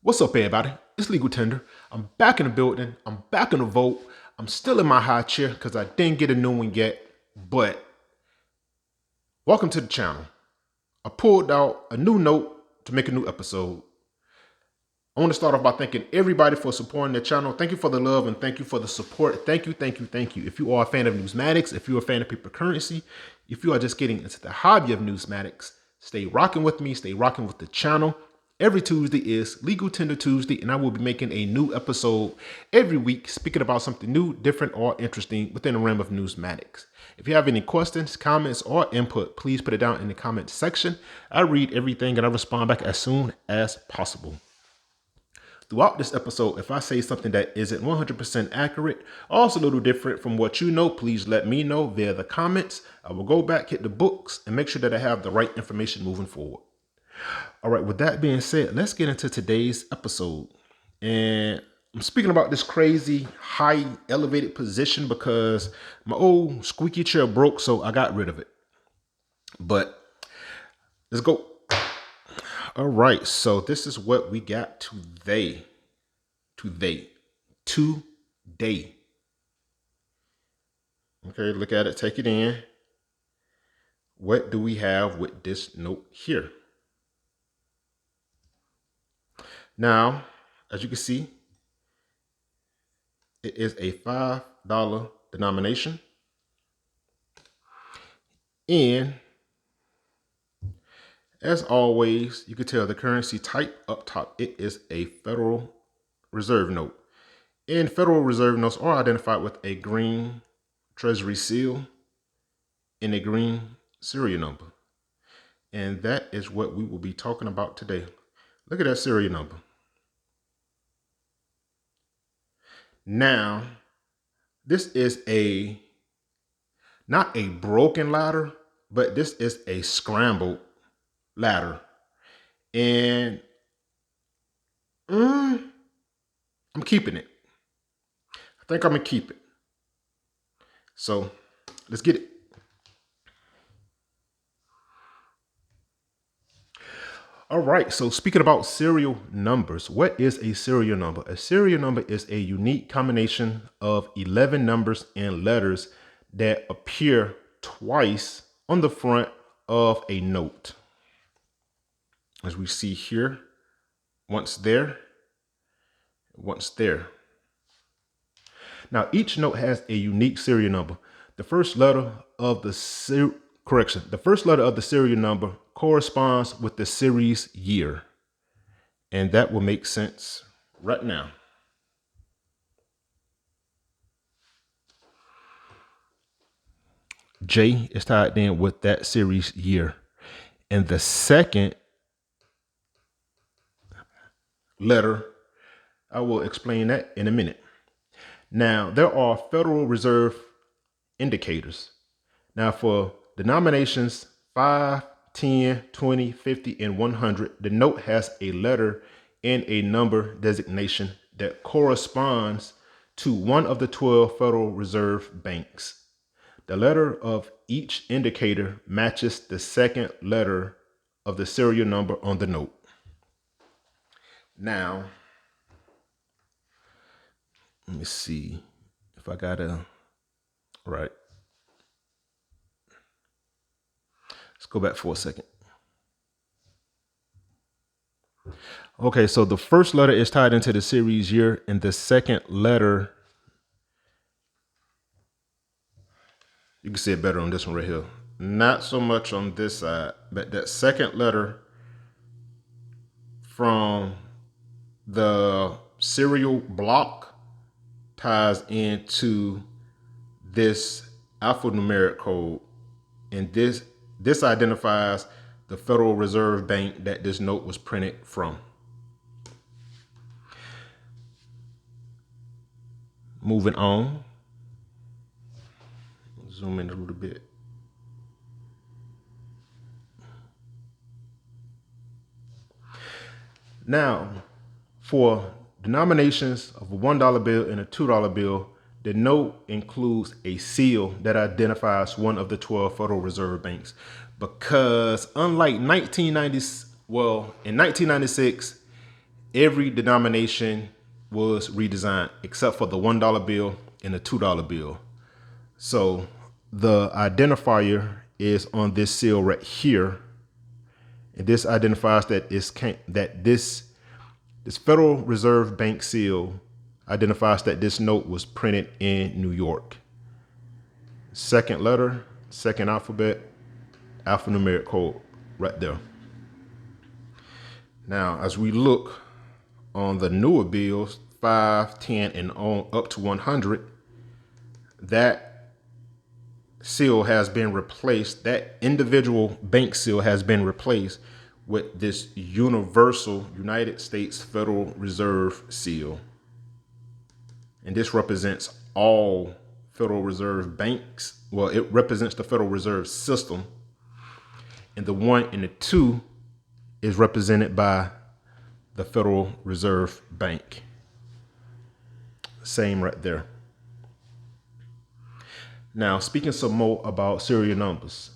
What's up, everybody? It's Legal Tender. I'm back in the building. I'm back in the vote. I'm still in my high chair because I didn't get a new one yet. But welcome to the channel. I pulled out a new note to make a new episode. I want to start off by thanking everybody for supporting the channel. Thank you for the love and thank you for the support. Thank you. If you are a fan of Newsmatics, if you're a fan of paper currency, if you are just getting into the hobby of Newsmatics, stay rocking with me. Stay rocking with the channel. Every Tuesday is Legal Tender Tuesday, and I will be making a new episode every week speaking about something new, different, or interesting within the realm of Newsmatics. If you have any questions, comments, or input, please put it down in the comment section. I read everything and I respond back as soon as possible. Throughout this episode, if I say something that isn't 100% accurate, also a little different from what you know, please let me know via the comments. I will go back, hit the books, and make sure that I have the right information moving forward. All right, with that being said, let's get into today's episode. And I'm speaking about this crazy high elevated position because my old squeaky chair broke, so I got rid of it. But let's go. All right, so this is what we got today. Today. Okay, look at it, take it in. What do we have with this note here? Now, as you can see, it is a $5 denomination. And as always, you can tell the currency type up top. It is a Federal Reserve note. And Federal Reserve notes are identified with a green Treasury seal and a green serial number. And that is what we will be talking about today. Look at that serial number. Now, this is not a broken ladder, but this is a scrambled ladder. And I'm keeping it. I think I'm going to keep it. So let's get it. All right, so speaking about serial numbers, what is a serial number? A serial number is a unique combination of 11 numbers and letters that appear twice on the front of a note. As we see here, once there, once there. Now, each note has a unique serial number. The first letter of the serial number corresponds with the series year. And that will make sense right now. J is tied in with that series year. And the second letter, I will explain that in a minute. Now, there are Federal Reserve indicators. Now, for denominations 5, 10, 20, 50, and 100, the note has a letter and a number designation that corresponds to one of the 12 Federal Reserve banks. The letter of each indicator matches the second letter of the serial number on the note. Now, let me see if I got right. Let's go back for a second. Okay, so the first letter is tied into the series year, and the second letter, you can see it better on this one right here. Not so much on this side, but that second letter from the serial block ties into this alphanumeric code, and this identifies the Federal Reserve Bank that this note was printed from. Moving on. Zoom in a little bit. Now, for denominations of a $1 bill and a $2 bill, the note includes a seal that identifies one of the 12 Federal Reserve banks. Because unlike in 1996, every denomination was redesigned except for the $1 bill and the $2 bill. So the identifier is on this seal right here, and this identifies that this Federal Reserve Bank seal identifies that this note was printed in New York. Second letter, second alphabet, alphanumeric code right there. Now, as we look on the newer bills, 5, 10, and on up to 100, that seal has been replaced. That individual bank seal has been replaced with this universal United States Federal Reserve seal. And this represents all Federal Reserve banks. Well, it represents the Federal Reserve system. And the 1 and the 2 is represented by the Federal Reserve Bank. Same right there. Now, speaking some more about serial numbers.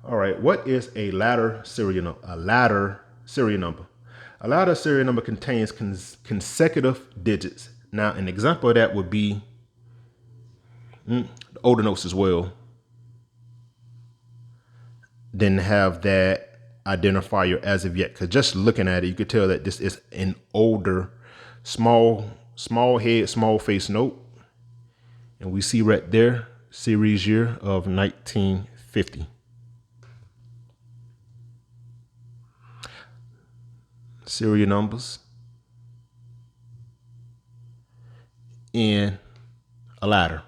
All right, what is a ladder serial number? A ladder serial number. A ladder serial number contains consecutive digits. Now, an example of that would be the older notes as well. Didn't have that identifier as of yet, because just looking at it, you could tell that this is an older, small head, small face note. And we see right there, series year of 1950. Serial numbers in a ladder.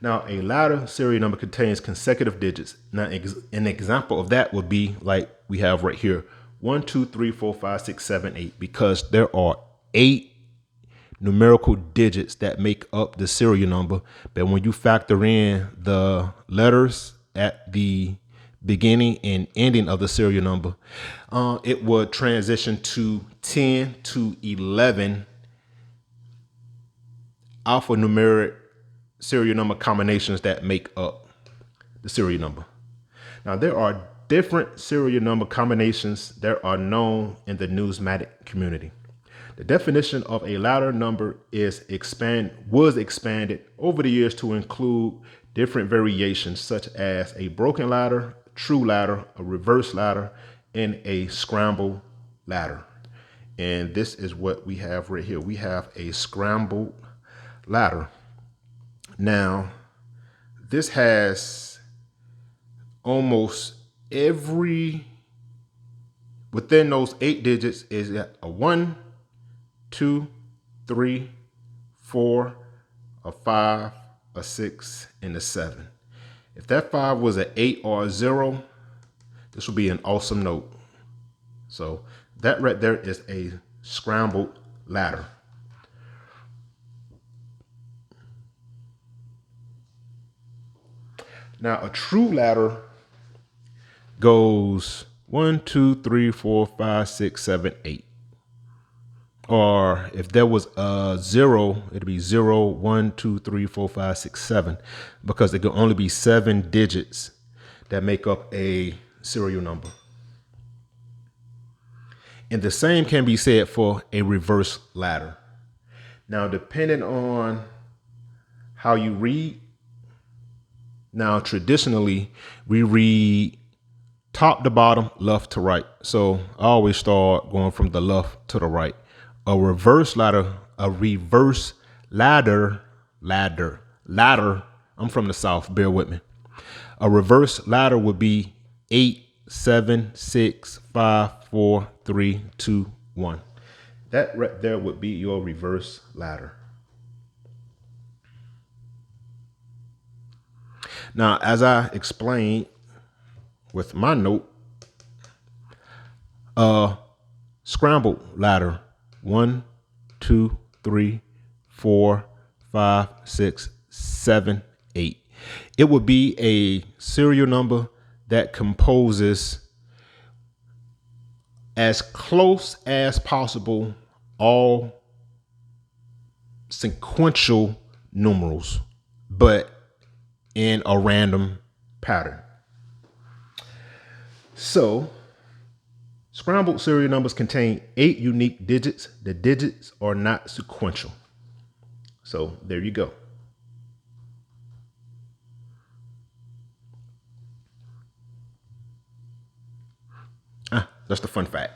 Now, a ladder serial number contains consecutive digits. Now, an example of that would be like we have right here, 1, 2, 3, 4, 5, 6, 7, 8, because there are 8 numerical digits that make up the serial number. But when you factor in the letters at the beginning and ending of the serial number, it would transition to 10 to 11 alphanumeric serial number combinations that make up the serial number. Now, there are different serial number combinations that are known in the numismatic community. The definition of a ladder number was expanded over the years to include different variations such as a broken ladder, true ladder, a reverse ladder, and a scrambled ladder. And this is what we have right here. We have a scrambled ladder. Now, this has almost every, within those 8 digits is a 1, 2, 3, 4, a 5, a 6, and a 7. If that 5 was an 8 or a 0, this would be an awesome note. So that right there is a scrambled ladder. Now, a true ladder goes 1, 2, 3, 4, 5, 6, 7, 8. Or if there was a 0, it'd be 0, 1, 2, 3, 4, 5, 6, 7, because it could only be 7 digits that make up a serial number. And the same can be said for a reverse ladder. Now, depending on how you read, now traditionally we read top to bottom, left to right. So I always start going from the left to the right. A reverse ladder, I'm from the South, bear with me. A reverse ladder would be 8, 7, 6, 5, 4, 3, 2, 1. That right there would be your reverse ladder. Now, as I explained with my note, scrambled ladder, 1, 2, 3, 4, 5, 6, 7, 8. It would be a serial number that composes as close as possible all sequential numerals, but in a random pattern. So Scrambled serial numbers contain 8 unique digits. The digits are not sequential. So there you go. That's the fun fact.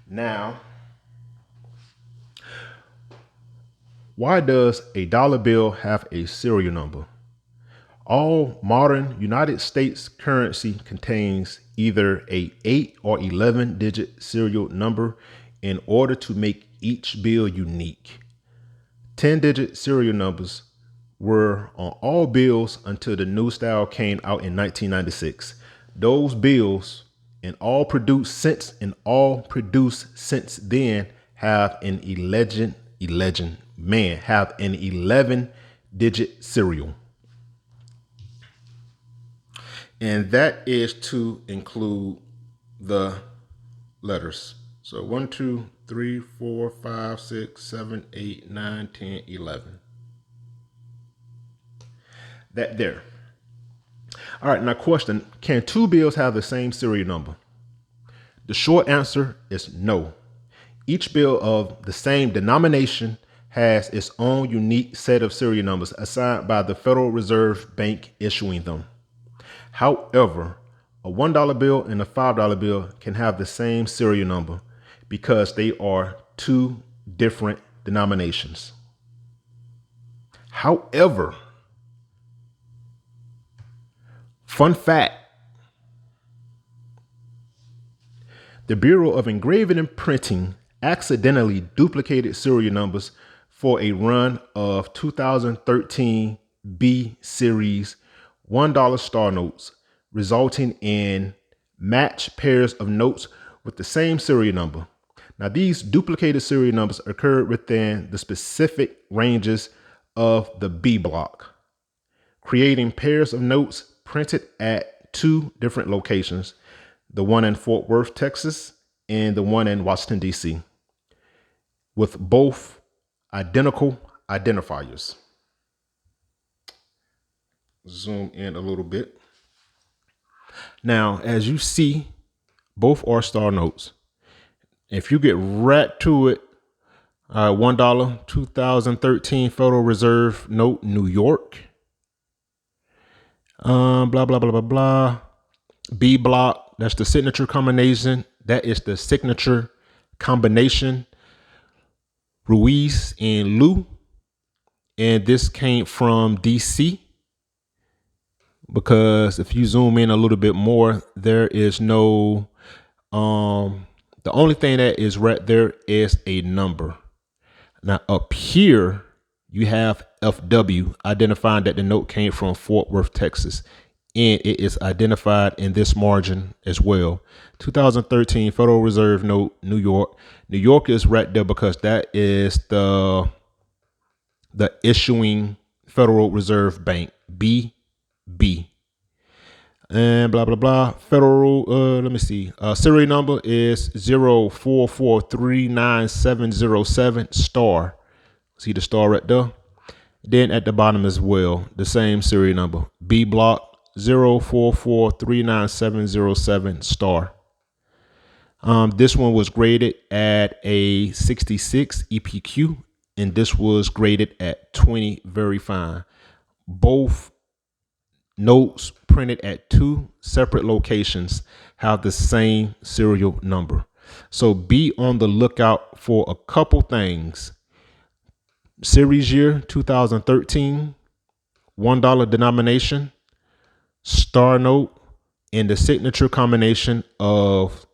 Now, why does a dollar bill have a serial number? All modern United States currency contains either a 8 or 11 digit serial number in order to make each bill unique. 10-digit serial numbers were on all bills until the new style came out in 1996. Those bills and all produced since then have an 11-digit serial. And that is to include the letters. So 1, 2, 3, 4, 5, 6, 7, 8, 9, 10, 11. That there. All right, now question, can two bills have the same serial number? The short answer is no. Each bill of the same denomination has its own unique set of serial numbers assigned by the Federal Reserve Bank issuing them. However, a $1 bill and a $5 bill can have the same serial number because they are two different denominations. However, fun fact, the Bureau of Engraving and Printing accidentally duplicated serial numbers for a run of 2013 B series $1 star notes, resulting in matched pairs of notes with the same serial number. Now, these duplicated serial numbers occurred within the specific ranges of the B block, creating pairs of notes printed at two different locations, the one in Fort Worth, Texas, and the one in Washington, D.C., with both identical identifiers. Zoom in a little bit. Now, as you see, both are star notes. If you get right to it, $1 2013 Federal Reserve note, New York. Blah, blah, blah, blah, blah. B block, that's the signature combination. That is the signature combination. Ruiz and Lou. And this came from DC. Because if you zoom in a little bit more, there is no, the only thing that is right there is a number. Now up here, you have FW identifying that the note came from Fort Worth, Texas. And it is identified in this margin as well. 2013 Federal Reserve note, New York. New York is right there because that is the issuing Federal Reserve Bank, B.E.P. And blah, blah, blah. Federal, let me see. Serial number is 0443977 star. See the star right there? Then at the bottom as well, the same serial number. B block 0443977 star. This one was graded at a 66 EPQ, and this was graded at 20 very fine. Both notes printed at two separate locations have the same serial number. So be on the lookout for a couple things. Series year 2013, $1 denomination, star note, and the signature combination of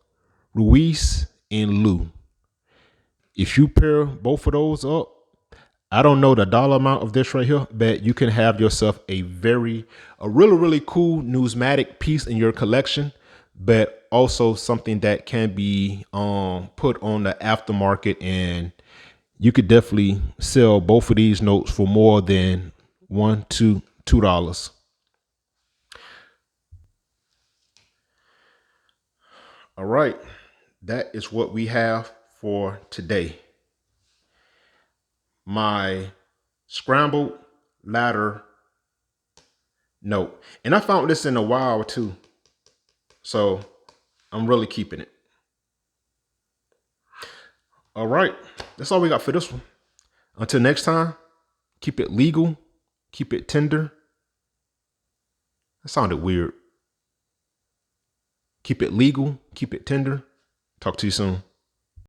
Ruiz and Lou. If you pair both of those up, I don't know the dollar amount of this right here, but you can have yourself a really cool numismatic piece in your collection, but also something that can be put on the aftermarket, and you could definitely sell both of these notes for more than $1 to $2. All right, that is what we have for today. My Scrambled Ladder note. And I found this in a while too. So I'm really keeping it. All right. That's all we got for this one. Until next time, keep it legal, keep it tender. That sounded weird. Keep it legal, keep it tender. Talk to you soon.